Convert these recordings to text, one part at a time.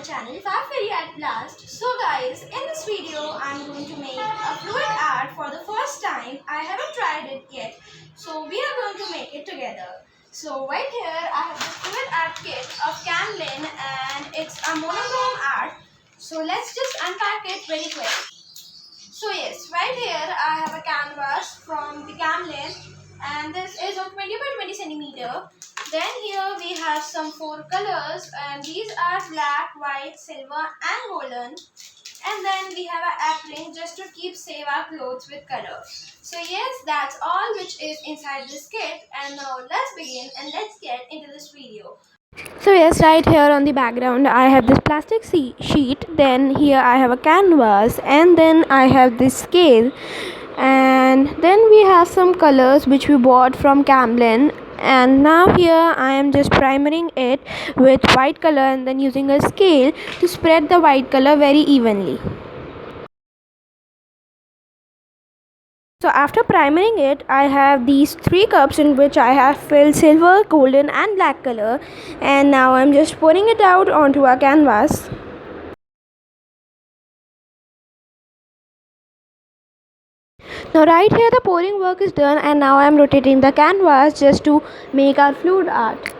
channel FAB Fairy Art Blast. So guys, in this video I'm going to make a fluid art for the first time. I haven't tried it yet. So we are going to make it together. So right here I have the fluid art kit of Camlin and it's a monochrome art. So let's just unpack it very quick. So yes, right here I have a canvas from the Camlin and this is of 20 by 20 centimeter. Then here we have some 4 colors and these are black, white, silver and golden. And then we have an apron just to keep save our clothes with color. So yes, that's all which is inside this kit, and now let's begin and let's get into this video. So yes, right here on the background I have this plastic sheet, then here I have a canvas, and then I have this scale, and then we have some colors which we bought from Camlin. And now here I am just primering it with white color and then using a scale to spread the white color very evenly. So after primering it, I have these 3 cups in which I have filled silver, golden and black color, and now I'm just pouring it out onto a canvas. Now right here the pouring work is done, and now I'm rotating the canvas just to make our fluid art.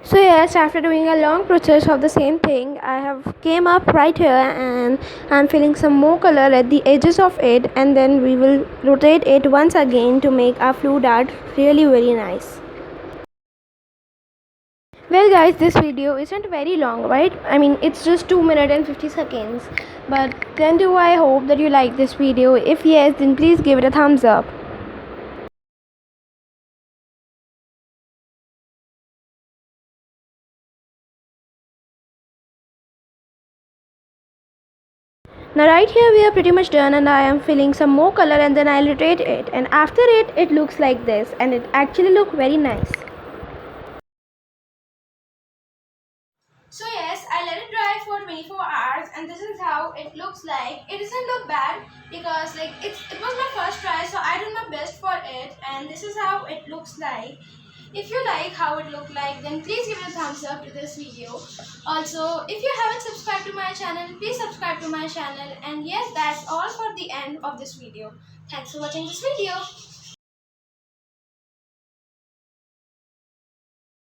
So yes, after doing a long process of the same thing, I have came up right here and I'm filling some more color at the edges of it, and then we will rotate it once again to make our fluid art really very nice. Well guys, this video isn't very long, right? I mean, it's just 2 minutes and 50 seconds. But then do I hope that you like this video. If yes, then please give it a thumbs up. Now right here we are pretty much done, and I am filling some more color and then I'll rotate it, and after it looks like this, and it actually look very nice. So yes, I let it dry for 24 hours and this is how it looks like. It doesn't look bad because it was my first try, so I did my best for it, and this is how it looks like. If you like how it looked like, then please give it a thumbs up to this video. Also, if you haven't subscribed to my channel, please subscribe to my channel. And yes, that's all for the end of this video. Thanks for watching this video.